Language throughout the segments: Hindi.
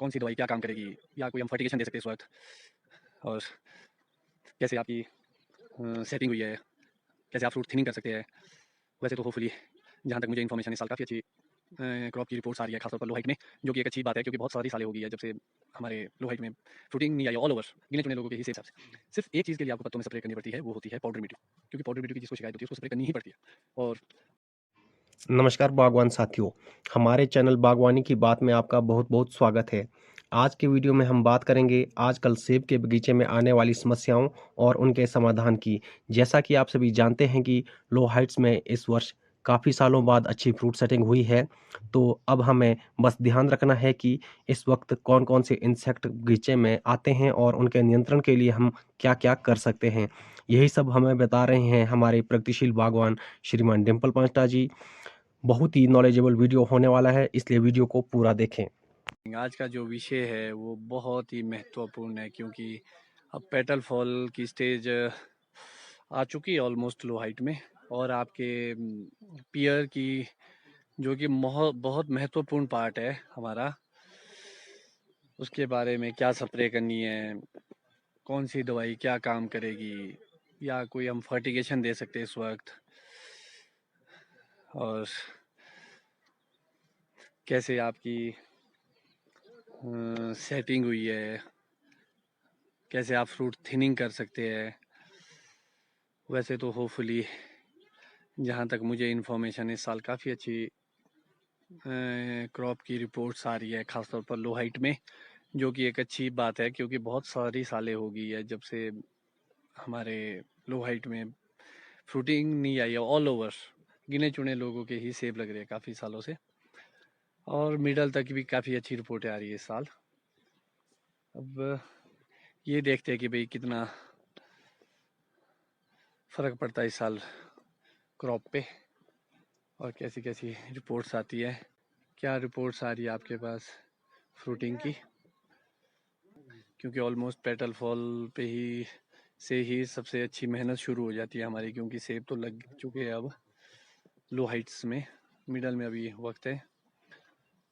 कौन सी दवाई क्या काम करेगी, या कोई हम फर्टिगेशन दे सकते हैं इस वक्त, और कैसे आपकी सेटिंग हुई है, कैसे आप फ्रूट थिनिंग कर सकते हैं। वैसे तो होपफुली जहाँ तक मुझे इन्फॉर्मेशन इस साल काफ़ी अच्छी क्रॉप की रिपोर्ट्स आ रही है, खासतौर पर लो हाइट में, जो कि एक अच्छी बात है क्योंकि बहुत सारी सालें हो गई है जब से हमारे लो हाइट में फ्रूटिंग नहीं आई ऑल ओवर गिने चुने लोगों के हिसाब से। सिर्फ एक चीज़ के लिए आपको पत्तों में स्प्रे करनी पड़ती है, वो होती है पाउडर मिट्टी, क्योंकि पाउडर मिट्टी की जिसको शिकायत होती है उसको स्प्रे करनी ही पड़ती है। और नमस्कार बागवान साथियों, हमारे चैनल बागवानी की बात में आपका बहुत-बहुत स्वागत है। आज के वीडियो में हम बात करेंगे आजकल सेब के बगीचे में आने वाली समस्याओं और उनके समाधान की। जैसा कि आप सभी जानते हैं कि लो हाइट्स में इस वर्ष काफ़ी सालों बाद अच्छी फ्रूट सेटिंग हुई है, तो अब हमें बस ध्यान रखना है कि इस वक्त कौन-कौन से इंसेक्ट बगीचे में आते हैं और उनके नियंत्रण के लिए हम क्या-क्या कर सकते हैं। यही सब हमें बता रहे हैं हमारे प्रगतिशील बागवान श्रीमान डिंपल पांचटा जी। बहुत ही नॉलेजेबल वीडियो होने वाला है, इसलिए वीडियो को पूरा देखें। आज का जो विषय है वो बहुत ही महत्वपूर्ण है, क्योंकि अब पेटल फॉल की स्टेज आ चुकी है ऑलमोस्ट लो हाइट में, और आपके पियर की जो कि बहुत महत्वपूर्ण पार्ट है हमारा, उसके बारे में क्या स्प्रे करनी है, कौन सी दवाई क्या काम करेगी, या कोई हम फर्टिगेशन दे सकते हैं इस वक्त, और कैसे आपकी सेटिंग हुई है, कैसे आप फ्रूट थिनिंग कर सकते हैं। वैसे तो होपफुली जहाँ तक मुझे इन्फॉर्मेशन इस साल काफ़ी अच्छी क्रॉप की रिपोर्ट्स आ रही है, ख़ासतौर पर लो हाइट में, जो कि एक अच्छी बात है क्योंकि बहुत सारी सालें हो गई है जब से हमारे लो हाइट में फ्रूटिंग नहीं आई है ऑल ओवर। गिने चुने लोगों के ही सेब लग रहे हैं काफ़ी सालों से, और मिडल तक भी काफ़ी अच्छी रिपोर्टें आ रही है इस साल। अब ये देखते हैं कि भाई कितना फ़र्क पड़ता है इस साल क्रॉप पे, और कैसी कैसी रिपोर्ट्स आती है। क्या रिपोर्ट्स आ रही है आपके पास फ्रूटिंग की, क्योंकि ऑलमोस्ट पेटल फॉल पे ही से ही सबसे अच्छी मेहनत शुरू हो जाती है हमारी, क्योंकि सेब तो लग चुके हैं अब लो हाइट्स में, मिडल में अभी वक्त है,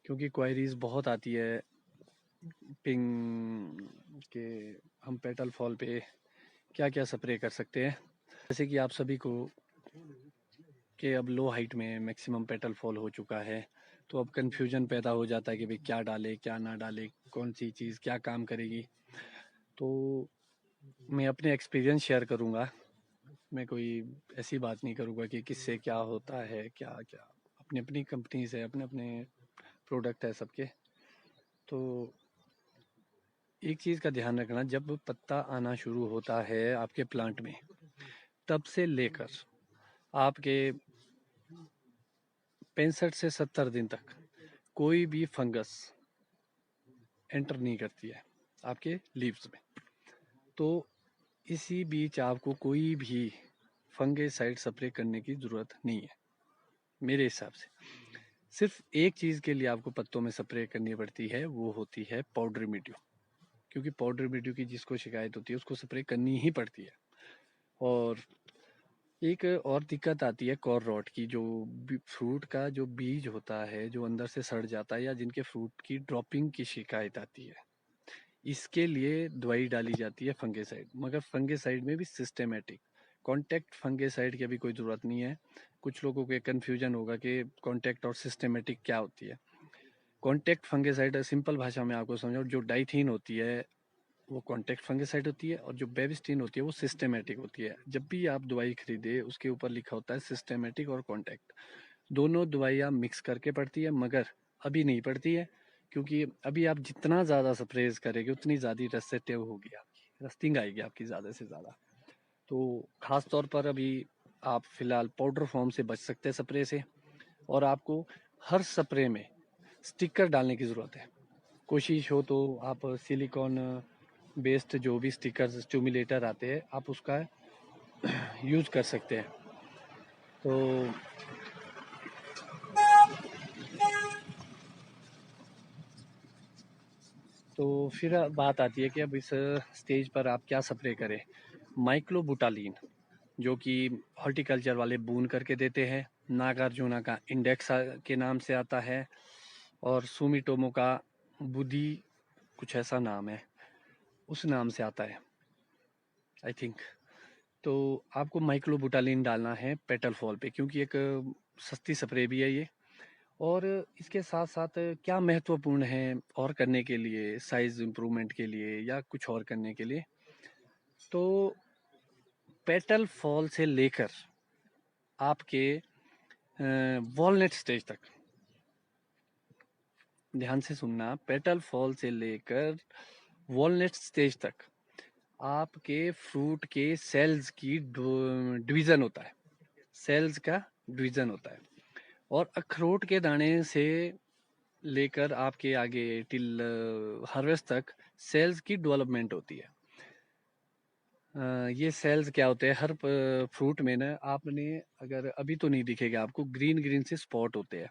क्योंकि क्वायरीज बहुत आती है पिंग के हम पेटल फॉल पे क्या क्या स्प्रे कर सकते हैं। जैसे कि आप सभी को कि अब लो हाइट में मैक्सिमम पेटल फॉल हो चुका है, तो अब कन्फ्यूजन पैदा हो जाता है कि भाई क्या डाले क्या ना डाले, कौन सी चीज़ क्या काम करेगी। तो मैं अपने एक्सपीरियंस शेयर करूँगा, मैं कोई ऐसी बात नहीं करूँगा कि किससे क्या होता है क्या क्या। अपनी अपनी कंपनी से अपने अपने प्रोडक्ट है सबके। तो एक चीज़ का ध्यान रखना, जब पत्ता आना शुरू होता है आपके प्लांट में, तब से लेकर आपके 65 से 70 दिन तक कोई भी फंगस एंटर नहीं करती है आपके लीव्स में। तो इसी बीच आपको कोई भी फंगेसाइड स्प्रे करने की ज़रूरत नहीं है मेरे हिसाब से। सिर्फ एक चीज़ के लिए आपको पत्तों में स्प्रे करनी पड़ती है, वो होती है पाउडर मिट्टी, क्योंकि पाउडर मिट्टी की जिसको शिकायत होती है उसको स्प्रे करनी ही पड़ती है। और एक और दिक्कत आती है कॉर रॉट की, जो फ्रूट का जो बीज होता है जो अंदर से सड़ जाता है, या जिनके फ्रूट की ड्रॉपिंग की शिकायत आती है, इसके लिए दवाई डाली जाती है फंगेसाइड, मगर फंगेसाइड में भी सिस्टेमेटिक। कॉन्टैक्ट फंगेसाइड की अभी कोई ज़रूरत नहीं है। कुछ लोगों को कन्फ्यूजन होगा कि कॉन्टैक्ट और सिस्टेमेटिक क्या होती है। कॉन्टैक्ट फंगेसाइड सिंपल भाषा में आपको समझाऊँ, जो डाइथीन होती है वो कॉन्टैक्ट फंगेसाइड होती है, और जो बेबिस्टीन होती है वो सिस्टेमेटिक होती है। जब भी आप दवाई खरीदे उसके ऊपर लिखा होता है सिस्टेमेटिक और कॉन्टैक्ट, दोनों दवाइयाँ मिक्स करके पड़ती है, मगर अभी नहीं पड़ती है, क्योंकि अभी आप जितना ज़्यादा स्प्रेज करेंगे उतनी ज़्यादा रसेटिव होगी, आपकी रस्टिंग आएगी आपकी ज़्यादा से ज़्यादा। तो ख़ास तौर पर अभी आप फ़िलहाल पाउडर फॉर्म से बच सकते हैं स्प्रे से, और आपको हर स्प्रे में स्टिकर डालने की ज़रूरत है। कोशिश हो तो आप सिलिकॉन बेस्ड जो भी स्टिकर्स स्टिमुलेटर आते हैं आप उसका यूज़ कर सकते हैं। तो तो फिर बात आती है कि अब इस स्टेज पर आप क्या स्प्रे करें। माइक्लोबुटालीन, जो कि हॉर्टिकल्चर वाले बून करके देते हैं, नागार्जुना का इंडेक्स के नाम से आता है, और सुमिटोमो का बुद्धि कुछ ऐसा नाम है, उस नाम से आता है आई थिंक। तो आपको माइक्लोबुटालिन डालना है पेटल फॉल पे, क्योंकि एक सस्ती स्प्रे भी है ये। और इसके साथ साथ क्या महत्वपूर्ण है और करने के लिए, साइज इम्प्रूवमेंट के लिए या कुछ और करने के लिए, तो पेटल फॉल से लेकर आपके वॉलनट स्टेज तक, ध्यान से सुनना, पेटल फॉल से लेकर वॉलनट स्टेज तक आपके फ्रूट के सेल्स की डिवीजन होता है, सेल्स का डिवीजन होता है। और अखरोट के दाने से लेकर आपके आगे टिल हार्वेस्ट तक सेल्स की डेवलपमेंट होती है। ये सेल्स क्या होते हैं, हर फ्रूट में ना, आपने अगर अभी तो नहीं दिखेगा आपको, ग्रीन ग्रीन से स्पॉट होते हैं,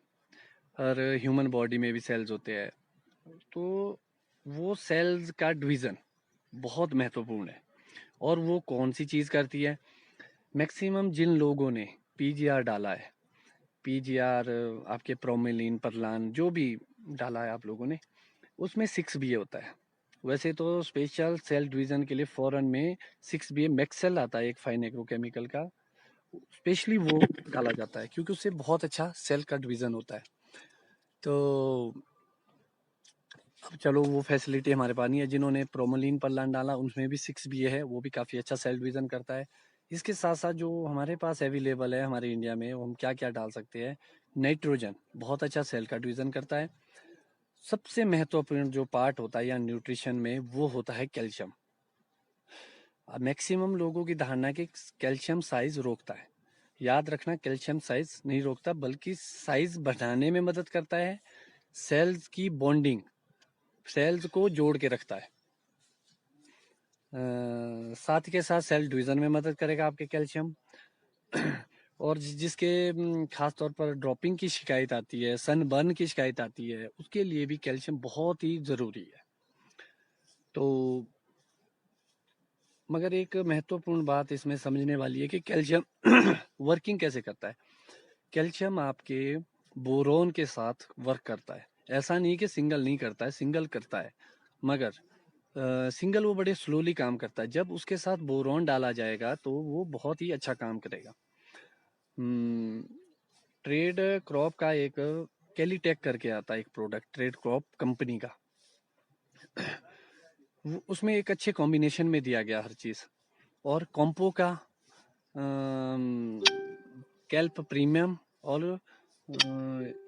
हर ह्यूमन बॉडी में भी सेल्स होते हैं। तो वो सेल्स का डिवीज़न बहुत महत्वपूर्ण है। और वो कौन सी चीज़ करती है, मैक्सिमम जिन लोगों ने पीजीआर डाला है, पीजीआर आपके प्रोमेलिन परलान जो भी डाला है आप लोगों ने, उसमें 6 बी होता है। वैसे तो स्पेशल सेल डिवीजन के लिए फॉरेन में 6 बी मैक्सेल आता है एक फाइन एग्रोकेमिकल का, स्पेशली वो डाला जाता है क्योंकि उससे बहुत अच्छा सेल का डिवीजन होता है। तो अब चलो वो फैसिलिटी हमारे पास नहीं है। जिन्होंने प्रोमोलिन परलान डाला उसमें भी 6 बी है, वो भी काफ़ी अच्छा सेल डिवीजन करता है। इसके साथ साथ जो हमारे पास अवेलेबल है हमारे इंडिया में, वो हम क्या क्या डाल सकते हैं, नाइट्रोजन बहुत अच्छा सेल का डिवीजन करता है। सबसे महत्वपूर्ण जो पार्ट होता है या न्यूट्रिशन में, वो होता है कैल्शियम। मैक्सिमम लोगों की धारणा है कि कैल्शियम साइज रोकता है। याद रखना, कैल्शियम साइज नहीं रोकता, बल्कि साइज बढ़ाने में मदद करता है, सेल्स की बॉन्डिंग, सेल्स को जोड़ के रखता है। साथ के साथ सेल डिवीजन में मदद करेगा आपके कैल्शियम। और जिसके खास तौर पर ड्रॉपिंग की शिकायत आती है, सनबर्न की शिकायत आती है, उसके लिए भी कैल्शियम बहुत ही ज़रूरी है। तो मगर एक महत्वपूर्ण बात इसमें समझने वाली है कि कैल्शियम वर्किंग कैसे करता है। कैल्शियम आपके बोरोन के साथ वर्क करता है। ऐसा नहीं कि सिंगल नहीं करता है, सिंगल करता है, मगर सिंगल वो बड़े स्लोली काम करता है। जब उसके साथ बोरोन डाला जाएगा तो वो बहुत ही अच्छा काम करेगा। ट्रेड क्रॉप का एक कैलीटेक करके आता है एक प्रोडक्ट, ट्रेड क्रॉप कंपनी का, उसमें एक अच्छे कॉम्बिनेशन में दिया गया हर चीज़। और कॉम्पो का कैल्प प्रीमियम, और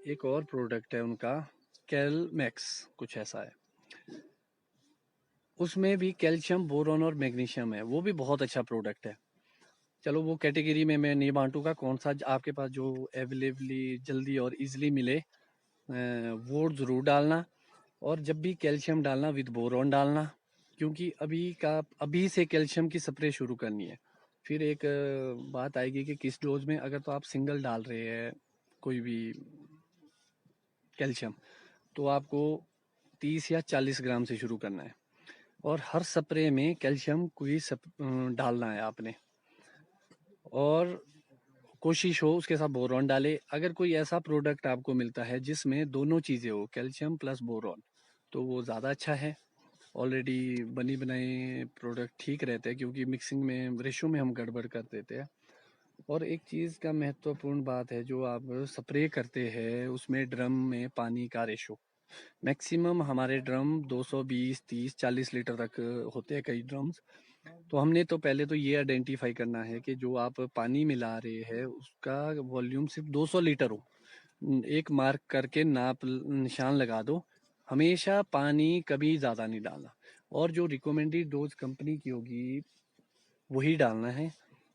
एक और प्रोडक्ट है उनका कैल मैक्स, कुछ ऐसा है, उसमें भी कैल्शियम, बोरोन और मैग्नीशियम है, वो भी बहुत अच्छा प्रोडक्ट है। चलो वो कैटेगरी में मैं नहीं बांटूंगा, कौन सा आपके पास जो अवेलेबली जल्दी और इजीली मिले वो ज़रूर डालना। और जब भी कैल्शियम डालना विद बोरोन डालना, क्योंकि अभी से कैल्शियम की स्प्रे शुरू करनी है। फिर एक बात आएगी कि किस डोज में, अगर तो आप सिंगल डाल रहे हैं कोई भी कैल्शियम, तो आपको 30 या 40 ग्राम से शुरू करना है। और हर स्प्रे में कैल्शियम कोई डालना है आपने, और कोशिश हो उसके साथ बोरॉन डाले। अगर कोई ऐसा प्रोडक्ट आपको मिलता है जिसमें दोनों चीज़ें हो, कैल्शियम प्लस बोरॉन, तो वो ज़्यादा अच्छा है। ऑलरेडी बनी बनाई प्रोडक्ट ठीक रहते हैं, क्योंकि मिक्सिंग में, रेशो में हम गड़बड़ कर देते हैं। और एक चीज़ का महत्वपूर्ण बात है, जो आप स्प्रे करते हैं उसमें ड्रम में पानी का रेशो, मैक्सिमम हमारे ड्रम 220, 30, 40 लीटर तक होते हैं कई ड्रम्स। तो हमने तो पहले तो ये आइडेंटिफाई करना है कि जो आप पानी मिला रहे हैं उसका वॉल्यूम सिर्फ 200 लीटर हो। एक मार्क करके नाप निशान लगा दो, हमेशा पानी कभी ज़्यादा नहीं डालना, और जो रिकमेंडेड डोज कंपनी की होगी वही डालना है,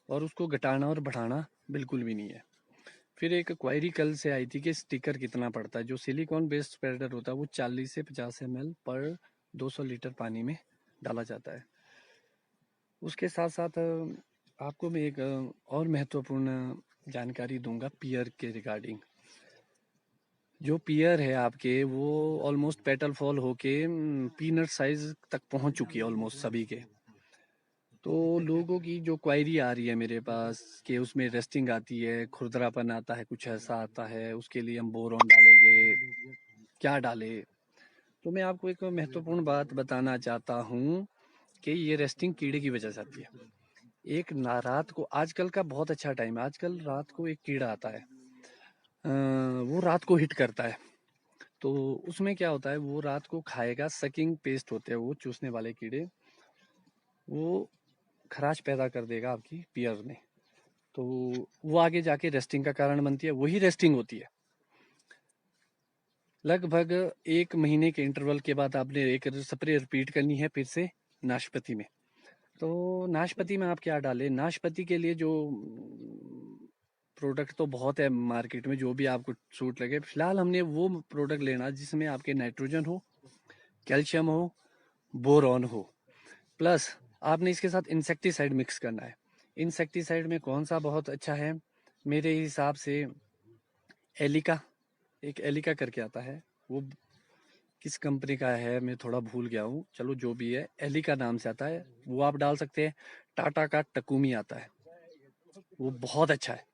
और उसको घटाना और बढ़ाना बिल्कुल भी नहीं है। फिर एक क्वायरी कल से आई थी कि स्टिकर कितना पड़ता है। जो सिलिकॉन बेस्ड स्प्रेडर होता है वो 40 से 50 ml पर 200 लीटर पानी में डाला जाता है। उसके साथ साथ आपको मैं एक और महत्वपूर्ण जानकारी दूंगा पियर के रिगार्डिंग। जो पियर है आपके, वो ऑलमोस्ट पेटल फॉल होके पीनट साइज तक पहुंच चुकी है ऑलमोस्ट सभी के। तो लोगों की जो क्वायरी आ रही है मेरे पास कि उसमें रेस्टिंग आती है, खुरदरापन आता है, कुछ ऐसा आता है, उसके लिए हम बोरॉन डालेंगे, क्या डाले। तो मैं आपको एक महत्वपूर्ण बात बताना चाहता हूँ कि ये रेस्टिंग कीड़े की वजह से आती है। एक ना रात को, आजकल का बहुत अच्छा टाइम है, आजकल रात को एक कीड़ा आता है, वो रात को हिट करता है। तो उसमें क्या होता है, वो रात को खाएगा, सकिंग पेस्ट होते हैं वो चूसने वाले कीड़े, वो खराश पैदा कर देगा आपकी पियर में। तो वो आगे जाके रेस्टिंग का कारण बनती है, वही रेस्टिंग होती है। लगभग 1 महीने के इंटरवल के बाद आपने एक स्प्रे रिपीट करनी है फिर से नाशपाती में। तो नाशपाती में आप क्या डालें, नाशपाती के लिए जो प्रोडक्ट तो बहुत है मार्केट में, जो भी आपको सूट लगे। फिलहाल हमने वो प्रोडक्ट लेना जिसमें आपके नाइट्रोजन हो, कैल्शियम हो, बोरॉन हो, प्लस आपने इसके साथ इंसेक्टिसाइड मिक्स करना है। इंसेक्टिसाइड में कौन सा बहुत अच्छा है मेरे हिसाब से, एलिका, एक एलिका करके आता है, वो किस कंपनी का है मैं थोड़ा भूल गया हूँ, चलो जो भी है, एलिका नाम से आता है, वो आप डाल सकते हैं। टाटा का टकुमी आता है, वो बहुत अच्छा है,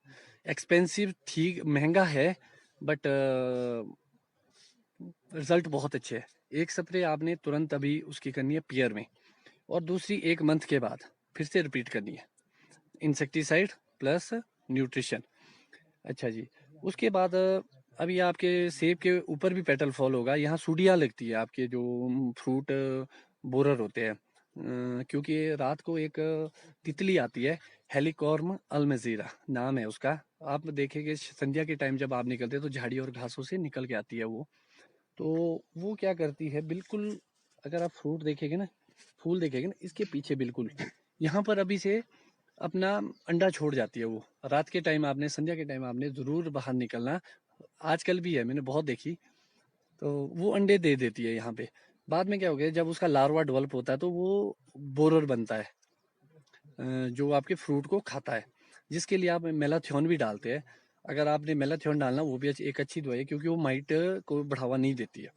एक्सपेंसिव, ठीक महंगा है, बट रिजल्ट बहुत अच्छे है। एक स्प्रे आपने तुरंत अभी उसकी करनी है पियर में, और दूसरी 1 मंथ के बाद फिर से रिपीट करनी है, इंसेक्टिसाइड प्लस न्यूट्रिशन। अच्छा जी, उसके बाद अभी आपके सेब के ऊपर भी पेटल फॉल होगा, यहाँ सूढ़ियाँ लगती है आपके जो फ्रूट बोरर होते हैं, क्योंकि रात को एक तितली आती है, हेलिकॉर्म अल्मजीरा नाम है उसका। आप देखेंगे संध्या के टाइम जब आप निकलते हैं तो झाड़ी और घासों से निकल के आती है वो। तो वो क्या करती है, बिल्कुल अगर आप फ्रूट देखेंगे ना, फूल देखेंगे ना, इसके पीछे बिल्कुल यहाँ पर अभी से अपना अंडा छोड़ जाती है वो। रात के टाइम आपने, संध्या के टाइम आपने जरूर बाहर निकलना, आजकल भी है, मैंने बहुत देखी। तो वो अंडे दे देती है यहाँ पे। बाद में क्या हो गया, जब उसका लार्वा डेवलप होता है तो वो बोरर बनता है, जो आपके फ्रूट को खाता है, जिसके लिए आप मेलाथियोन भी डालते हैं। अगर आपने मेलाथियोन डालना, वो भी एक अच्छी दवाई है, क्योंकि वो माइट को बढ़ावा नहीं देती है।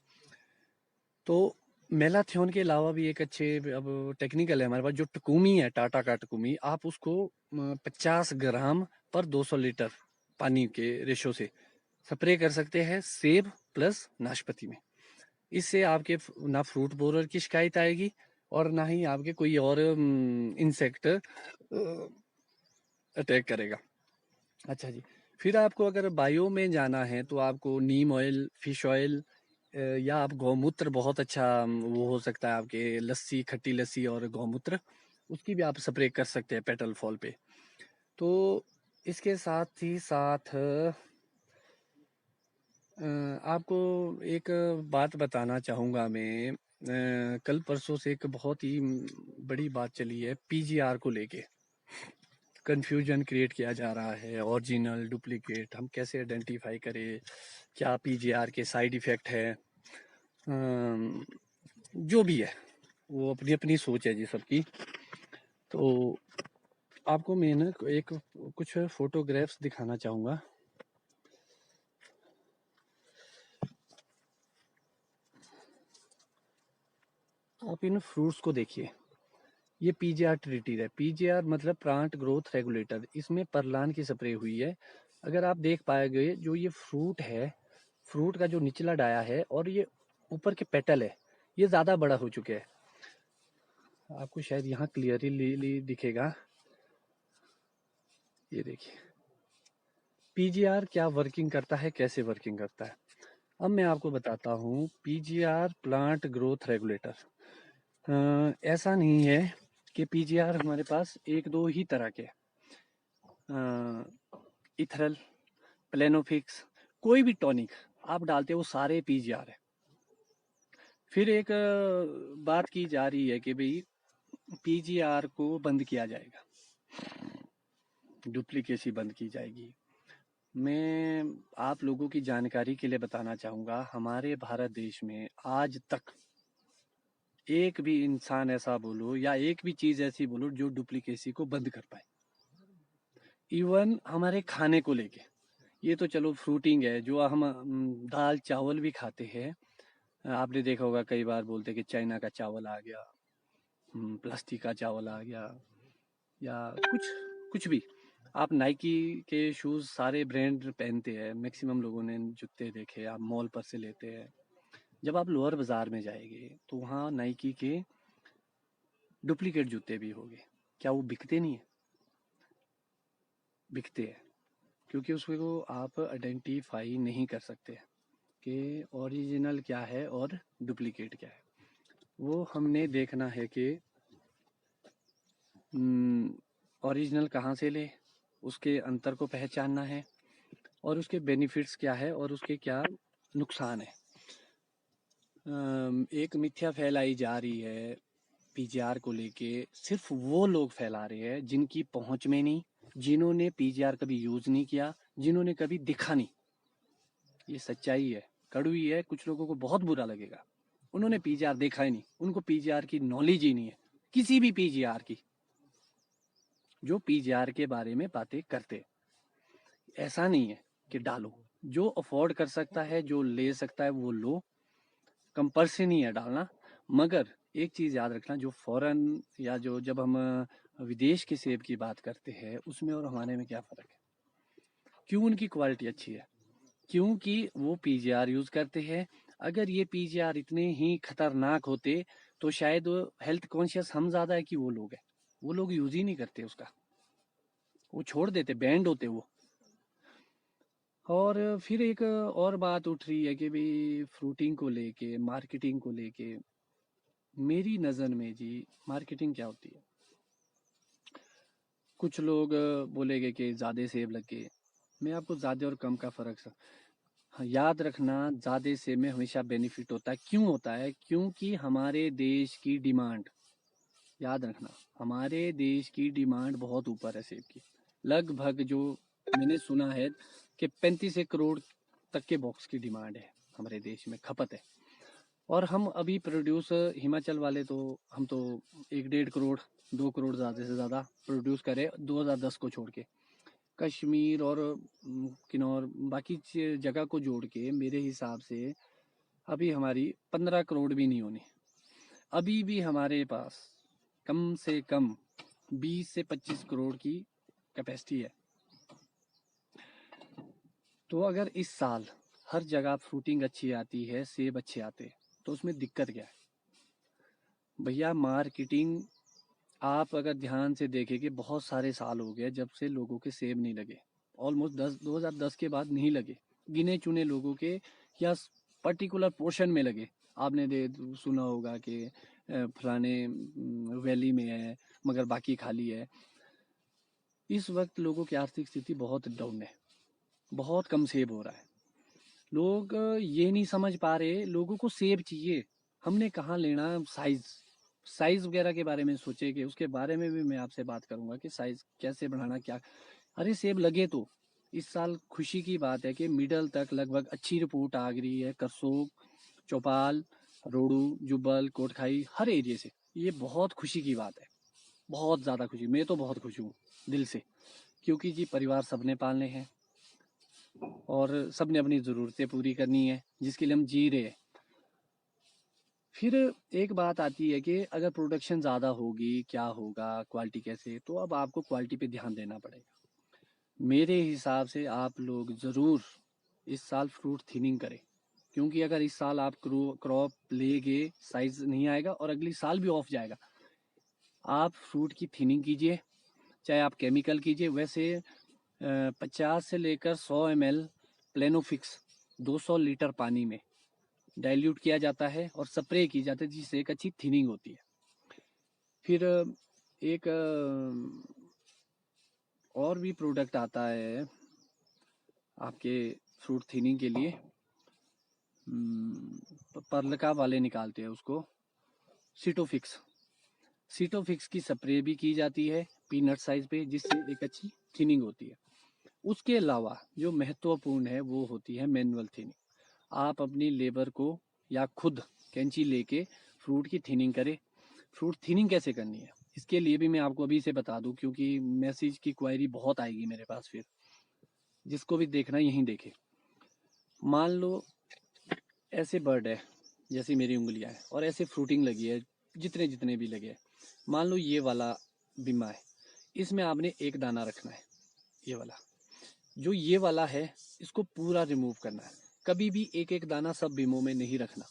तो मेलाथियोन के अलावा भी एक अच्छे, अब टेक्निकल है हमारे पास, जो टकुमी है, टाटा का टकुमी, आप उसको 50 ग्राम पर 200 लीटर पानी के रेशो से स्प्रे कर सकते हैं सेब प्लस नाशपाती में। इससे आपके ना फ्रूट बोरर की शिकायत आएगी, और ना ही आपके कोई और इंसेक्ट अटैक करेगा। अच्छा जी, फिर आपको अगर बायो में जाना है तो आपको नीम ऑयल, फिश ऑयल, या आप गौमूत्र, बहुत अच्छा वो हो सकता है आपके, लस्सी, खट्टी लस्सी और गौमूत्र, उसकी भी आप स्प्रे कर सकते हैं पेटल फॉल पे। तो इसके साथ ही साथ आपको एक बात बताना चाहूँगा मैं, कल परसों से एक बहुत ही बड़ी बात चली है पीजीआर को लेके, कंफ्यूजन क्रिएट किया जा रहा है, ओरिजिनल डुप्लीकेट हम कैसे आइडेंटिफाई करें, क्या पीजीआर के साइड इफ़ेक्ट है, जो भी है वो अपनी अपनी सोच है जी सबकी। तो आपको मैं ना एक कुछ फोटोग्राफ्स दिखाना चाहूँगा। आप इन फ्रूट्स को देखिए, ये पीजीआर ट्रीटेड है, पीजीआर मतलब प्लांट ग्रोथ रेगुलेटर, इसमें परलान की स्प्रे हुई है। अगर आप देख पाएंगे, जो ये फ्रूट है, फ्रूट का जो निचला डाया है और ये ऊपर के पेटल है, ये ज़्यादा बड़ा हो चुके हैं। आपको शायद यहाँ क्लियरली दिखेगा, ये देखिए पीजीआर क्या वर्किंग करता है, कैसे वर्किंग करता है। अब मैं आपको बताता हूँ पीजीआर प्लांट ग्रोथ रेगुलेटर। ऐसा नहीं है कि पीजीआर हमारे पास एक दो ही तरह के, इथरल, प्लेनोफिक्स, कोई भी टॉनिक आप डालते हो वो सारे पीजीआर है। फिर एक बात की जा रही है कि भाई पीजीआर को बंद किया जाएगा, डुप्लीकेसी बंद की जाएगी। मैं आप लोगों की जानकारी के लिए बताना चाहूँगा, हमारे भारत देश में आज तक एक भी इंसान ऐसा बोलो या एक भी चीज़ ऐसी बोलो जो डुप्लीकेसी को बंद कर पाए। इवन हमारे खाने को लेके, ये तो चलो फ्रूटिंग है, जो हम दाल चावल भी खाते हैं, आपने देखा होगा कई बार बोलते कि चाइना का चावल आ गया, प्लास्टिक का चावल आ गया, या कुछ कुछ भी। आप नाइकी के शूज़ सारे ब्रांड पहनते हैं, मैक्सिमम लोगों ने जूते देखे, आप मॉल पर से लेते हैं, जब आप लोअर बाजार में जाएंगे तो वहाँ नाइकी के डुप्लीकेट जूते भी होंगे। क्या वो बिकते नहीं है? बिकते हैं, क्योंकि उसको आप आइडेंटिफाई नहीं कर सकते कि ओरिजिनल क्या है और डुप्लीकेट क्या है। वो हमने देखना है कि ओरिजिनल कहाँ से ले, उसके अंतर को पहचानना है और उसके बेनिफिट्स क्या है और उसके क्या नुकसान है। एक मिथ्या फैलाई जा रही है पीजीआर को लेके, सिर्फ वो लोग फैला रहे हैं जिनकी पहुंच में नहीं, जिन्होंने पीजीआर कभी यूज नहीं किया, जिन्होंने कभी दिखा नहीं। ये सच्चाई है, कड़वी है, कुछ लोगों को बहुत बुरा लगेगा। उन्होंने पीजीआर देखा ही नहीं, उनको पीजीआर की नॉलेज ही नहीं है, किसी भी पीजीआर की, जो पीजीआर के बारे में बातें करते। ऐसा नहीं है कि डालो, जो अफोर्ड कर सकता है, जो ले सकता है वो लो, कंपल्सरी नहीं है डालना। मगर एक चीज याद रखना, जो फॉरेन या जो जब हम विदेश के सेब की बात करते हैं, उसमें और हमारे में क्या फर्क है? क्यों उनकी क्वालिटी अच्छी है? क्योंकि वो पीजीआर यूज करते हैं। अगर ये पीजीआर इतने ही खतरनाक होते तो शायद हेल्थ कॉन्शियस हम ज्यादा है कि वो लोग हैं, वो लोग यूज ही नहीं करते उसका, वो छोड़ देते, बैंड होते वो। और फिर एक और बात उठ रही है कि भाई फ्रूटिंग को लेके, मार्केटिंग को लेके, मेरी नज़र में जी मार्केटिंग क्या होती है? कुछ लोग बोलेंगे कि ज़्यादा सेब लग गए। मैं आपको ज़्यादा और कम का फ़र्क हाँ, याद रखना, ज़्यादा सेब में हमेशा बेनिफिट होता है। क्यों होता है? क्योंकि हमारे देश की डिमांड, याद रखना, हमारे देश की डिमांड बहुत ऊपर है सेब की। लगभग जो मैंने सुना है कि 35 करोड़ तक के बॉक्स की डिमांड है हमारे देश में, खपत है। और हम अभी प्रोड्यूस, हिमाचल वाले तो, हम तो 1-1.5 करोड़, 2 करोड़ ज़्यादा से ज़्यादा प्रोड्यूस करें 2010 को छोड़ के। कश्मीर और किन्नौर बाकी जगह को जोड़ के मेरे हिसाब से अभी हमारी 15 करोड़ भी नहीं होनी। अभी भी हमारे पास कम से कम 20 से 25 करोड़ की कैपेसिटी है। तो अगर इस साल हर जगह फ्रूटिंग अच्छी आती है, सेब अच्छे आते हैं, तो उसमें दिक्कत क्या है? भैया मार्केटिंग, आप अगर ध्यान से देखें कि बहुत सारे साल हो गए जब से लोगों के सेब नहीं लगे, ऑलमोस्ट 2010 के बाद नहीं लगे, गिने चुने लोगों के या पर्टिकुलर पोर्शन में लगे। आपने सुना होगा कि फलाने वैली में है मगर बाकी खाली है। इस वक्त लोगों की आर्थिक स्थिति बहुत डाउन है, बहुत कम सेब हो रहा है। लोग ये नहीं समझ पा रहे, लोगों को सेब चाहिए, हमने कहाँ लेना साइज। साइज वगैरह के बारे में सोचे कि उसके बारे में भी मैं आपसे बात करूंगा कि साइज कैसे बढ़ाना, क्या। अरे सेब लगे तो इस साल खुशी की बात है कि मिडल तक लगभग अच्छी रिपोर्ट आ गई है, करसोग, चौपाल, रोडू, जुब्बल, कोटखाई, हर एरिया से। ये बहुत खुशी की बात है, बहुत ज़्यादा खुशी। मैं तो बहुत खुश हूँ दिल से, क्योंकि जी परिवार सबने पालने हैं और सबने अपनी ज़रूरतें पूरी करनी है जिसके लिए हम जी रहे हैं। फिर एक बात आती है कि अगर प्रोडक्शन ज़्यादा होगी क्या होगा, क्वालिटी कैसे, तो अब आपको क्वालिटी पे ध्यान देना पड़ेगा। मेरे हिसाब से आप लोग ज़रूर इस साल फ्रूट थिनिंग करें, क्योंकि अगर इस साल आप क्रॉप लेगे, साइज नहीं आएगा और अगली साल भी ऑफ जाएगा। आप फ्रूट की थिनिंग कीजिए, चाहे आप केमिकल कीजिए। वैसे 50 से लेकर 100 ml प्लेनोफिक्स 200 लीटर पानी में डाइल्यूट किया जाता है और स्प्रे की जाती है, जिससे एक अच्छी थिनिंग होती है। फिर एक और भी प्रोडक्ट आता है आपके फ्रूट थिनिंग के लिए, पर्लका वाले निकालते हैं उसको, सीटोफिक्स। सीटोफिक्स की स्प्रे भी की जाती है पीनट साइज पे, जिससे एक अच्छी थिनिंग होती है। उसके अलावा जो महत्वपूर्ण है वो होती है मैनुअल थिनिंग। आप अपनी लेबर को या खुद कैंची लेके फ्रूट की थिनिंग करें। फ्रूट थिनिंग कैसे करनी है इसके लिए भी मैं आपको अभी से बता दूं, क्योंकि मैसेज की क्वायरी बहुत आएगी मेरे पास। फिर जिसको भी देखना यहीं देखे। मान लो ऐसे बर्ड है जैसी मेरी उंगलियां है और ऐसे फ्रूटिंग लगी है, जितने जितने भी लगे हैं। मान लो ये वाला बीमा है, इसमें आपने एक दाना रखना है, ये वाला, जो ये वाला है इसको पूरा रिमूव करना है। कभी भी एक एक दाना सब बीमों में नहीं रखना।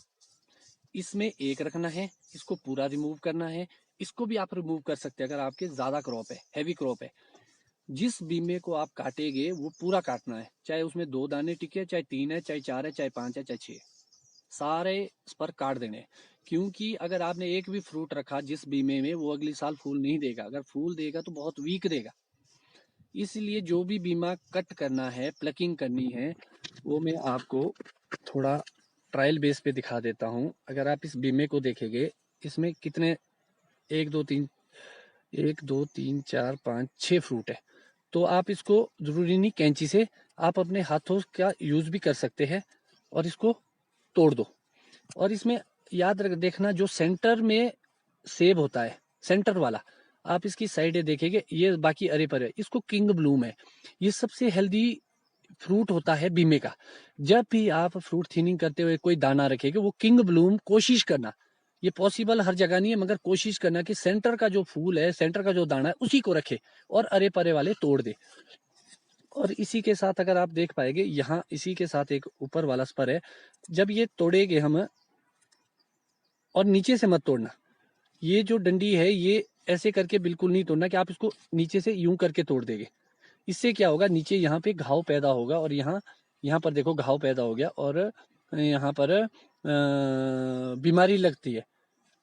इसमें एक रखना है, इसको पूरा रिमूव करना है। इसको भी आप रिमूव कर सकते हैं अगर आपके ज्यादा क्रॉप है, हैवी क्रॉप है। जिस बीमे को आप काटेंगे वो पूरा काटना है, चाहे उसमें 2 दाने टिके, चाहे 3 है, चाहे 4 है, चाहे 5 है, चाहे 6, सारे इस पर काट देने। क्योंकि अगर आपने एक भी फ्रूट रखा जिस बीमे में, वो अगली साल फूल नहीं देगा। अगर फूल देगा तो बहुत वीक देगा। इसलिए जो भी बीमा कट करना है, प्लकिंग करनी है, वो मैं आपको थोड़ा ट्रायल बेस पे दिखा देता हूँ। अगर आप इस बीमे को देखेंगे, इसमें कितने, 1 2 3 4 5 6 फ्रूट है। तो आप इसको जरूरी नहीं कैंची से, आप अपने हाथों का यूज भी कर सकते हैं और इसको तोड़ दो। और इसमें याद रख देखना, जो सेंटर में सेब होता है, सेंटर वाला, आप इसकी साइडें देखेंगे, ये बाकी अरे पर है, इसको किंग ब्लूम है। ये सबसे हेल्दी फ्रूट होता है बीमे का। जब भी आप फ्रूट थिनिंग करते हुए कोई दाना रखेगा, वो किंग ब्लूम कोशिश करना। ये पॉसिबल हर जगह नहीं है, मगर कोशिश करना कि सेंटर का जो फूल है, सेंटर का जो दाना है, उसी को रखे और अरे परे वाले तोड़ दे। और इसी के साथ अगर आप देख पाएंगे, यहाँ इसी के साथ एक ऊपर वाला स्पर है। जब ये तोड़ेंगे हम, और नीचे से मत तोड़ना, ये जो डंडी है ये ऐसे करके बिल्कुल नहीं तोड़ना कि आप इसको नीचे से यूं करके तोड़ देंगे। इससे क्या होगा, नीचे यहाँ पे घाव पैदा होगा, और यहाँ यहाँ पर देखो घाव पैदा हो गया, और यहाँ पर बीमारी लगती है,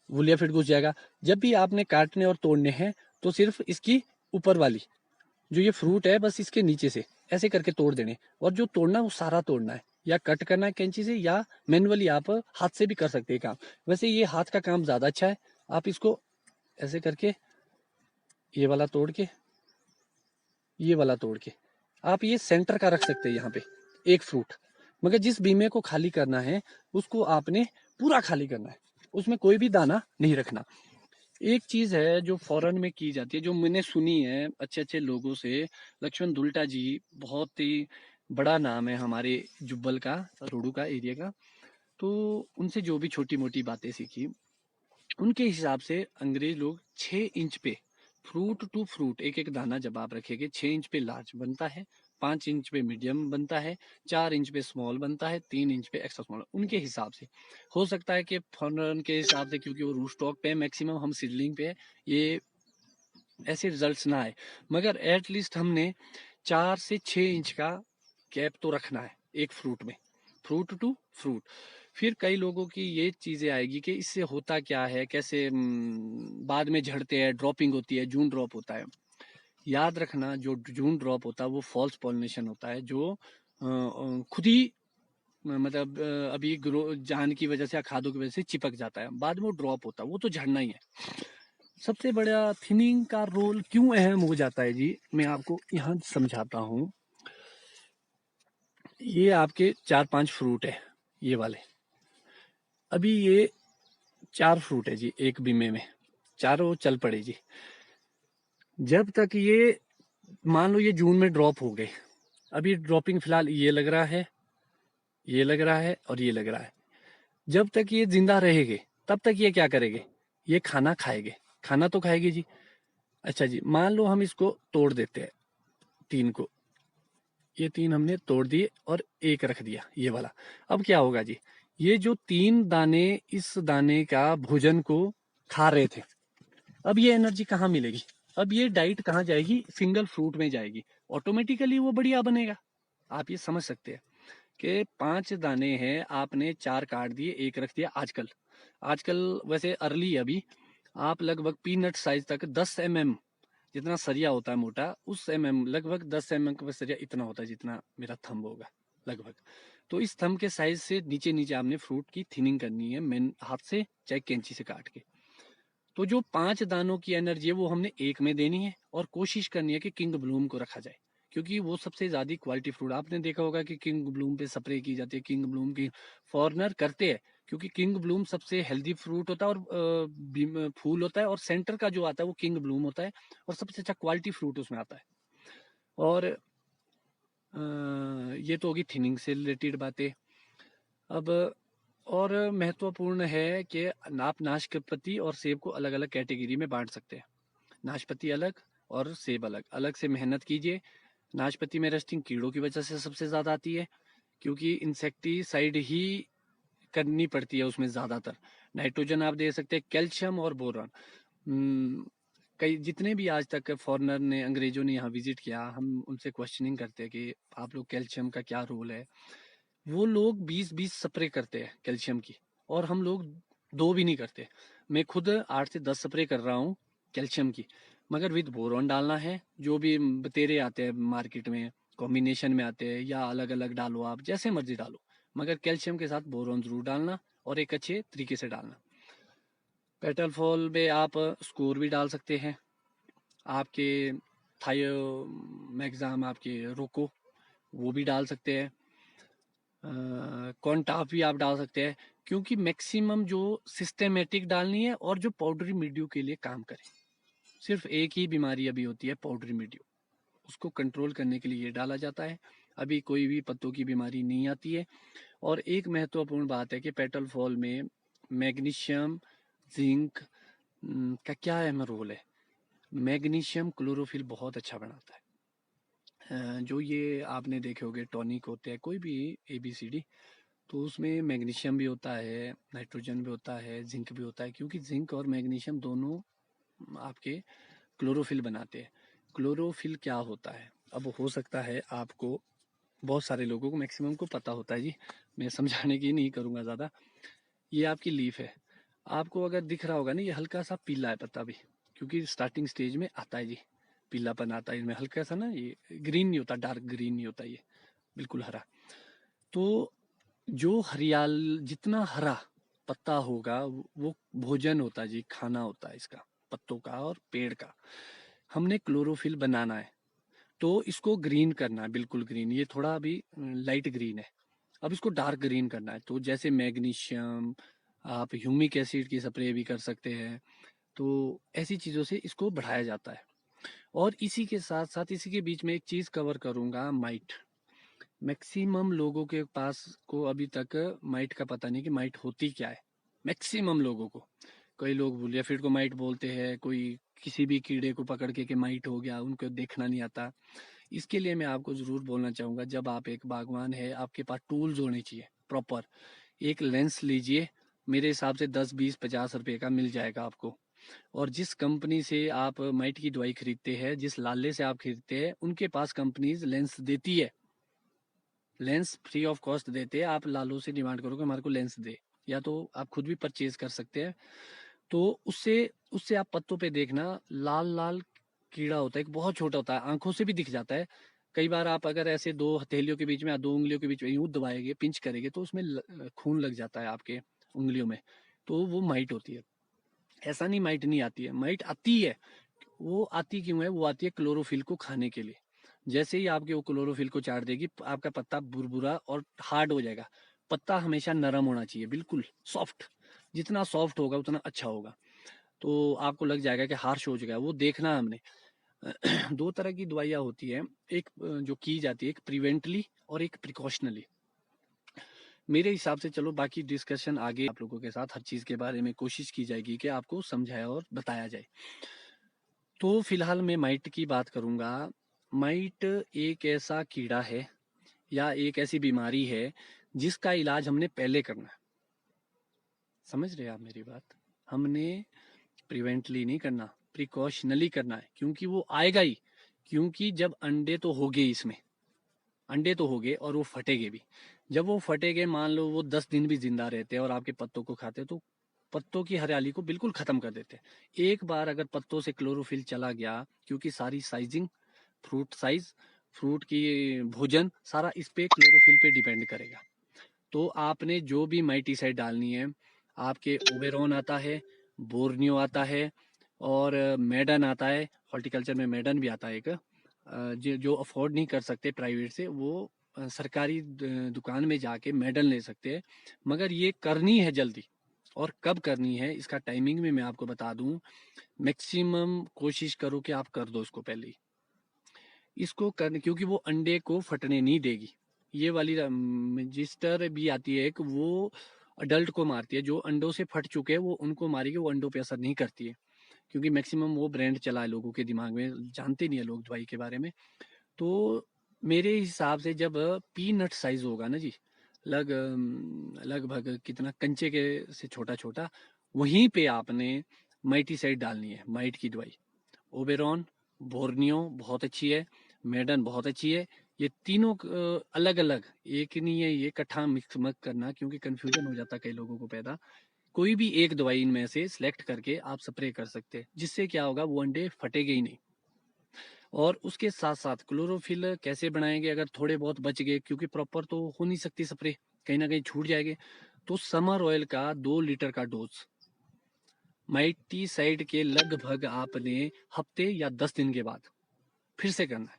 वुलिया फिट घुस जाएगा। जब भी आपने काटने और तोड़ने हैं, तो सिर्फ इसकी ऊपर वाली जो ये फ्रूट है, बस इसके नीचे से ऐसे करके तोड़ देने, और जो तोड़ना है वो सारा तोड़ना है, या कट करना है कैंची से, या मैनुअली आप हाथ से भी कर सकते हैं काम। वैसे ये हाथ का काम ज्यादा अच्छा है। आप इसको ऐसे करके, ये वाला तोड़ के, ये वाला तोड़ के, आप ये सेंटर का रख सकते हैं यहाँ पे एक फ्रूट। मगर जिस बीमे को खाली करना है, उसको आपने पूरा खाली करना है, उसमें कोई भी दाना नहीं रखना। एक चीज है जो फॉरेन में की जाती है, जो मैंने सुनी है अच्छे अच्छे लोगों से। लक्ष्मण दुल्टा जी, बहुत ही बड़ा नाम है हमारे जुब्बल का, रोडू का एरिया का। तो उनसे जो भी छोटी मोटी बातें सीखी, उनके हिसाब से अंग्रेज लोग 6 इंच पे फ्रूट टू फ्रूट एक एक दाना जब आप रखेंगे, 6 इंच पे लार्ज बनता है, 5 इंच पे मीडियम बनता है, 4 इंच पे स्मॉल बनता है, 3 इंच पे एक्स्ट्रा स्मॉल। उनके हिसाब से हो सकता है कि फॉरन के हिसाब से, क्योंकि वो रूट स्टॉक पे है मैक्सिमम, हम सीडलिंग पे है, ये ऐसे रिजल्ट्स ना आए। मगर एटलीस्ट हमने 4 से 6 इंच का गैप तो रखना है एक फ्रूट में, फ्रूट टू फ्रूट। फिर कई लोगों की ये चीजें आएगी कि इससे होता क्या है, कैसे बाद में झड़ते हैं, ड्रॉपिंग होती है, जून ड्रॉप होता है। याद रखना, जो जून ड्रॉप होता है वो फॉल्स पॉलिनेशन होता है, जो खुद ही मतलब अभी ग्रो जान की वजह से या खादों की वजह से चिपक जाता है, बाद में वो ड्रॉप होता है, वो तो झड़ना ही है। सबसे बड़ा थिनिंग का रोल क्यों अहम हो जाता है जी, मैं आपको यहाँ समझाता हूँ। ये आपके 4-5 फ्रूट है, ये वाले, अभी ये 4 फ्रूट है जी एक बीमे में, चारों चल पड़े जी। जब तक ये, मान लो ये जून में ड्रॉप हो गए, अभी ड्रॉपिंग फिलहाल ये लग रहा है, ये लग रहा है, और ये लग रहा है। जब तक ये जिंदा रहेंगे, तब तक ये क्या करेंगे, ये खाना खाएंगे, खाना तो खाएगी जी। अच्छा जी, मान लो हम इसको तोड़ देते हैं, 3 को, ये 3 हमने तोड़ दिए और एक रख दिया ये वाला। अब क्या होगा जी, ये जो 3 दाने इस दाने का भोजन को खा रहे थे, अब ये एनर्जी कहाँ मिलेगी, अब ये डाइट कहाँ जाएगी, सिंगल फ्रूट में जाएगी, ऑटोमेटिकली वो बढ़िया बनेगा। आप ये समझ सकते हैं कि 5 दाने हैं, आपने 4 काट दिए, एक रख दिया। आजकल आजकल वैसे अर्ली है अभी, आप लगभग पीनट साइज तक 10 mm जितना सरिया होता है मोटा, उस लगभग 10 mm का सरिया इतना होता है जितना मेरा थंब होगा लगभग। तो इस थंब के साइज से नीचे नीचे आपने फ्रूट की थिनिंग करनी है, मेन हाथ से चाहे कैंची से काट के। तो जो 5 दानों की एनर्जी है वो हमने एक में देनी है, और कोशिश करनी है कि किंग ब्लूम को रखा जाए, क्योंकि वो सबसे ज्यादा क्वालिटी फ्रूट। आपने देखा होगा कि किंग ब्लूम पे स्प्रे की जाती है, किंग ब्लूम की फॉरनर करते हैं, क्योंकि किंग ब्लूम सबसे हेल्दी फ्रूट होता है, और फूल होता है, और सेंटर का जो आता है वो किंग ब्लूम होता है, और सबसे अच्छा क्वालिटी फ्रूट उसमें आता है। और ये तो होगी थिनिंग से रिलेटेड बातें। अब और महत्वपूर्ण है कि आप नाशपाती और सेब को अलग अलग कैटेगरी में बांट सकते हैं। नाशपाती अलग और सेब अलग, अलग से मेहनत कीजिए। नाशपाती में रस्टिंग कीड़ों की वजह से सबसे ज़्यादा आती है, क्योंकि इंसेक्टिसाइड ही करनी पड़ती है उसमें ज़्यादातर। नाइट्रोजन आप दे सकते हैं, कैल्शियम और बोरॉन। कई जितने भी आज तक फॉरेनर ने, अंग्रेजों ने यहाँ विजिट किया, हम उनसे क्वेश्चनिंग करते हैं कि आप लोग कैल्शियम का क्या रोल है। वो लोग 20-20 स्प्रे करते हैं कैल्शियम की, और हम लोग 2 भी नहीं करते। मैं खुद 8 से 10 स्प्रे कर रहा हूँ कैल्शियम की, मगर विद बोरॉन डालना है। जो भी बतेरे आते हैं मार्केट में, कॉम्बिनेशन में आते हैं, या अलग अलग डालो, आप जैसे मर्जी डालो, मगर कैल्शियम के साथ बोरॉन जरूर डालना, और एक अच्छे तरीके से डालना। पेटल फॉल में आप स्कोर भी डाल सकते हैं, आपके थायोमैक्साम, आपके रोको, वो भी डाल सकते हैं। कॉन्टाफ भी आप डाल सकते हैं, क्योंकि मैक्सिमम जो सिस्टेमेटिक डालनी है और जो पाउडरी मिल्ड्यू के लिए काम करे। सिर्फ एक ही बीमारी अभी होती है पाउडरी मिल्ड्यू, उसको कंट्रोल करने के लिए ये डाला जाता है। अभी कोई भी पत्तों की बीमारी नहीं आती है। और एक महत्वपूर्ण बात है कि पेटल फॉल में मैग्नीशियम, जिंक का क्या अहम रोल है। मैग्नीशियम क्लोरोफिल बहुत अच्छा बनाता है। जो ये आपने देखे होंगे टॉनिक होते हैं, कोई भी ABCD, तो उसमें मैग्नीशियम भी होता है, नाइट्रोजन भी होता है, जिंक भी होता है, क्योंकि जिंक और मैग्नीशियम दोनों आपके क्लोरोफिल बनाते हैं। क्लोरोफिल क्या होता है, अब हो सकता है आपको, बहुत सारे लोगों को, मैक्सिमम को पता होता है जी, मैं समझाने की नहीं करूँगा ज़्यादा। ये आपकी लीफ है, आपको अगर दिख रहा होगा ना, ये हल्का सा पीला है पत्ता भी, क्योंकि स्टार्टिंग स्टेज में आता है जी, पीलापन आता है इनमें हल्का सा ना, ये ग्रीन नहीं होता, डार्क ग्रीन नहीं होता, ये बिल्कुल हरा। तो जो हरियाल, जितना हरा पत्ता होगा वो भोजन होता है जी, खाना होता है इसका, पत्तों का और पेड़ का। हमने क्लोरोफिल बनाना है, तो इसको ग्रीन करना है, बिल्कुल ग्रीन। ये थोड़ा अभी लाइट ग्रीन है, अब इसको डार्क ग्रीन करना है। तो जैसे मैग्नीशियम, आप ह्यूमिक एसिड की स्प्रे भी कर सकते हैं। तो ऐसी चीज़ों से इसको बढ़ाया जाता है। और इसी के साथ साथ, इसी के बीच में एक चीज़ कवर करूँगा, माइट। मैक्सिमम लोगों के पास को अभी तक माइट का पता नहीं कि माइट होती क्या है, मैक्सिमम लोगों को। कई लोग भूलिया फिर को माइट बोलते हैं, कोई किसी भी कीड़े को पकड़ के माइट हो गया, उनको देखना नहीं आता। इसके लिए मैं आपको ज़रूर बोलना चाहूँगा, जब आप एक बागवान है, आपके पास टूल्स होने चाहिए प्रॉपर। एक लेंस लीजिए, मेरे हिसाब से 10, 20, 50 रुपए का मिल जाएगा आपको। और जिस कंपनी से आप माइट की दवाई खरीदते हैं, जिस लाले से आप खरीदते हैं, उनके पास कंपनीज लेंस देती है, लेंस फ्री ऑफ कॉस्ट देते हैं। आप लालों से डिमांड करो कि हमारे को लेंस दे, या तो आप खुद भी परचेज कर सकते हैं। तो उससे उससे आप पत्तों पे देखना, लाल लाल कीड़ा होता है, एक बहुत छोटा होता है, आंखों से भी दिख जाता है। कई बार आप अगर ऐसे दो हथेलियों के बीच में या दो उंगलियों के बीच में यूं दबाएंगे, पिंच करेंगे, तो उसमें खून लग जाता है आपके उंगलियों में, तो वो माइट होती है। ऐसा नहीं माइट नहीं आती है, माइट आती है। वो आती क्यों है, वो आती है क्लोरोफिल को खाने के लिए। जैसे ही आपके वो क्लोरोफिल को चाट देगी, आपका पत्ता बुरबुरा और हार्ड हो जाएगा। पत्ता हमेशा नरम होना चाहिए, बिल्कुल सॉफ्ट। जितना सॉफ्ट होगा उतना अच्छा होगा। तो आपको लग जाएगा कि हार्श हो जाएगा, वो देखना हमने। दो तरह की दवाइयाँ होती है, एक जो की जाती है, एक प्रिवेंटली और एक प्रिकॉशनली। मेरे हिसाब से, चलो बाकी डिस्कशन आगे आप लोगों के साथ हर चीज़ के बारे में कोशिश की जाएगी कि आपको समझाया और बताया जाए। तो फिलहाल मैं माइट की बात करूंगा। माइट एक ऐसा कीड़ा है, या एक ऐसी बीमारी है, जिसका इलाज हमने पहले करना है। समझ रहे हैं आप मेरी बात? हमने प्रिवेंटली नहीं करना, प्रिकॉशनली करना है, क्योंकि वो आएगा ही। क्योंकि जब अंडे तो हो गए इसमें, अंडे तो हो गए और वो फटेगे भी। जब वो फटेगे, मान लो वो 10 दिन भी जिंदा रहते हैं और आपके पत्तों को खाते, तो पत्तों की हरियाली को बिल्कुल खत्म कर देते हैं। एक बार अगर पत्तों से क्लोरोफिल चला गया, क्योंकि सारी साइजिंग, फ्रूट साइज, फ्रूट की भोजन, सारा इस पे क्लोरोफिल पे डिपेंड करेगा। तो आपने जो भी माइटीसाइड डालनी है, आपके ओबेरॉन आता है, बोर्नियो आता है, और मैडन आता है। हॉर्टिकल्चर में मैडन भी आता है एक। जो जो अफोर्ड नहीं कर सकते प्राइवेट से, वो सरकारी दुकान में जाके मेडल ले सकते हैं। मगर ये करनी है जल्दी, और कब करनी है इसका टाइमिंग में मैं आपको बता दूं। मैक्सिमम कोशिश करो कि आप कर दो इसको पहले ही, इसको करने, क्योंकि वो अंडे को फटने नहीं देगी। ये वाली रजिस्टर भी आती है एक, वो अडल्ट को मारती है। जो अंडों से फट चुके हैं वो उनको मारेगी, वो अंडों पे असर नहीं करती है, क्योंकि मैक्सिमम वो ब्रांड चला है लोगों के दिमाग में, जानते नहीं है लोग दवाई के बारे में। तो मेरे हिसाब से जब पीनट साइज होगा ना जी, लगभग कितना कंचे के से छोटा छोटा, वहीं पे आपने माइटीसाइड डालनी है, माइट की दवाई। ओबेरॉन, बोर्नियो बहुत अच्छी है, मेडन बहुत अच्छी है। ये तीनों अलग अलग, एक नहीं है, ये इकट्ठा मिक्स मत करना क्योंकि कंफ्यूजन हो जाता है कई लोगों को पैदा। कोई भी एक दवाई इनमें से सिलेक्ट करके आप स्प्रे कर सकते हैं, जिससे क्या होगा, वो अंडे फटेंगे ही नहीं। और उसके साथ साथ क्लोरोफिल कैसे बनाएंगे, अगर थोड़े बहुत बच गए, क्योंकि प्रॉपर तो हो नहीं सकती स्प्रे, कहीं ना कहीं छूट जाएंगे, तो समर ऑयल का 2 लीटर का डोज माइटीसाइड के लगभग आपने हफ्ते या 10 दिन के बाद फिर से करना है।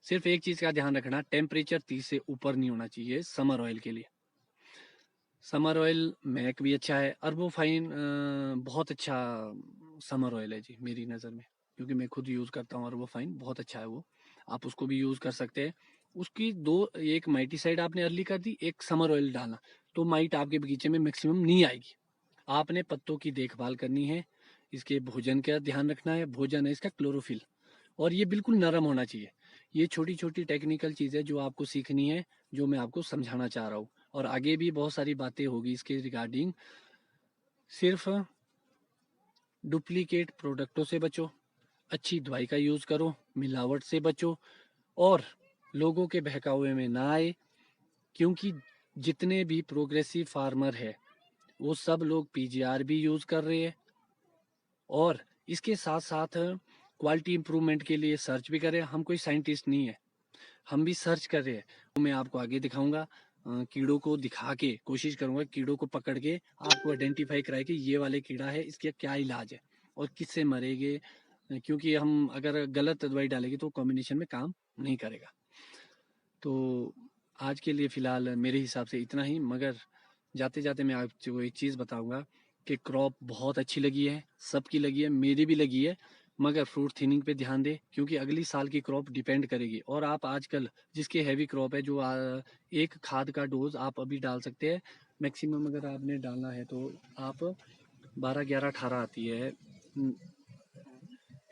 सिर्फ एक चीज का ध्यान रखना, टेम्परेचर 30 से ऊपर नहीं होना चाहिए समर ऑयल के लिए। समर ऑयल मैक भी अच्छा है, अरबोफाइन बहुत अच्छा समर ऑयल है जी मेरी नज़र में, क्योंकि मैं खुद यूज़ करता हूँ अरबोफाइन, बहुत अच्छा है वो, आप उसको भी यूज़ कर सकते हैं। उसकी दो, एक माइटीसाइड आपने अर्ली कर दी, एक समर ऑयल डालना, तो माइट आपके बगीचे में मैक्सिमम नहीं आएगी। आपने पत्तों की देखभाल करनी है, इसके भोजन का ध्यान रखना है, भोजन है इसका क्लोरोफिल, और ये बिल्कुल नरम होना चाहिए। ये छोटी छोटी टेक्निकल चीज़ें जो आपको सीखनी है, जो मैं आपको समझाना चाह रहा हूँ, और आगे भी बहुत सारी बातें होगी इसके रिगार्डिंग। सिर्फ डुप्लीकेट प्रोडक्टों से बचो, अच्छी दवाई का यूज़ करो, मिलावट से बचो, और लोगों के बहकावे में ना आए, क्योंकि जितने भी प्रोग्रेसिव फार्मर है वो सब लोग पीजीआर भी यूज़ कर रहे हैं, और इसके साथ साथ क्वालिटी इंप्रूवमेंट के लिए सर्च भी कर रहे हैं। हम कोई साइंटिस्ट नहीं है, हम भी सर्च कर रहे हैं, तो मैं आपको आगे दिखाऊंगा, कीड़ों को दिखा के कोशिश करूंगा, कीड़ों को पकड़ के आपको आइडेंटिफाई कराए कि ये वाले कीड़ा है, इसका क्या इलाज है और किससे मरेंगे, क्योंकि हम अगर गलत दवाई डालेंगे तो कॉम्बिनेशन में काम नहीं करेगा। तो आज के लिए फ़िलहाल मेरे हिसाब से इतना ही, मगर जाते जाते मैं आपको एक चीज़ बताऊंगा कि क्रॉप बहुत अच्छी लगी है, सबकी लगी है, मेरी भी लगी है, मगर फ्रूट थिनिंग पे ध्यान दें, क्योंकि अगली साल की क्रॉप डिपेंड करेगी। और आप आजकल जिसकी हैवी क्रॉप है, जो एक खाद का डोज आप अभी डाल सकते हैं मैक्सिमम, अगर आपने डालना है तो आप 12, 11, 18 आती है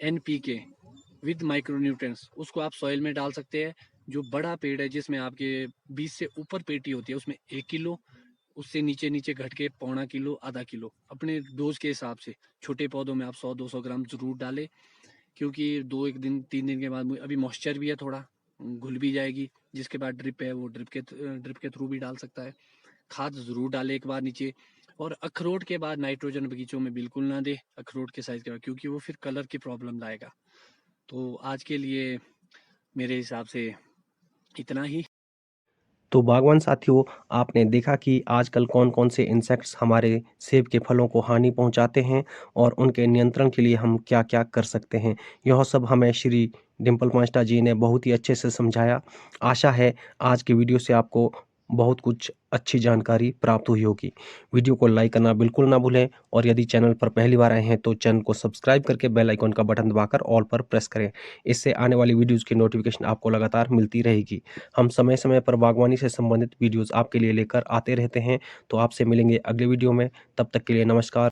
NPK विद माइक्रोन्यूट्रिएंट्स, उसको आप सॉइल में डाल सकते हैं। जो बड़ा पेड़ है जिसमें आपके 20 से ऊपर पेटी होती है, उसमें 1 किलो, उससे नीचे नीचे घट के 1/4 किलो, आधा किलो, अपने डोज के हिसाब से। छोटे पौधों में आप 100-200 ग्राम जरूर डालें, क्योंकि 2 1 दिन 3 दिन के बाद अभी मॉइस्चर भी है थोड़ा, घुल भी जाएगी। जिसके बाद ड्रिप है वो ड्रिप के थ्रू भी डाल सकता है। खाद जरूर डाले एक बार नीचे। और अखरोट के बाद नाइट्रोजन बगीचों में बिल्कुल ना दे, अखरोट के साइज के बाद, क्योंकि वो फिर कलर की प्रॉब्लम लाएगा। तो आज के लिए मेरे हिसाब से इतना ही। तो बागवान साथियों, आपने देखा कि आजकल कौन-कौन से इंसेक्ट्स हमारे सेब के फलों को हानि पहुंचाते हैं और उनके नियंत्रण के लिए हम क्या-क्या कर सकते हैं। यह सब हमें श्री डिंपल पांचटा जी ने बहुत ही अच्छे से समझाया। आशा है आज की वीडियो से आपको बहुत कुछ अच्छी जानकारी प्राप्त हुई होगी। वीडियो को लाइक करना बिल्कुल ना भूलें और यदि चैनल पर पहली बार आए हैं तो चैनल को सब्सक्राइब करके बेल आइकन का बटन दबाकर ऑल पर प्रेस करें। इससे आने वाली वीडियोज़ की नोटिफिकेशन आपको लगातार मिलती रहेगी। हम समय-समय पर बागवानी से संबंधित वीडियोज़ आपके लिए लेकर आते रहते हैं। तो आपसे मिलेंगे अगले वीडियो में, तब तक के लिए नमस्कार।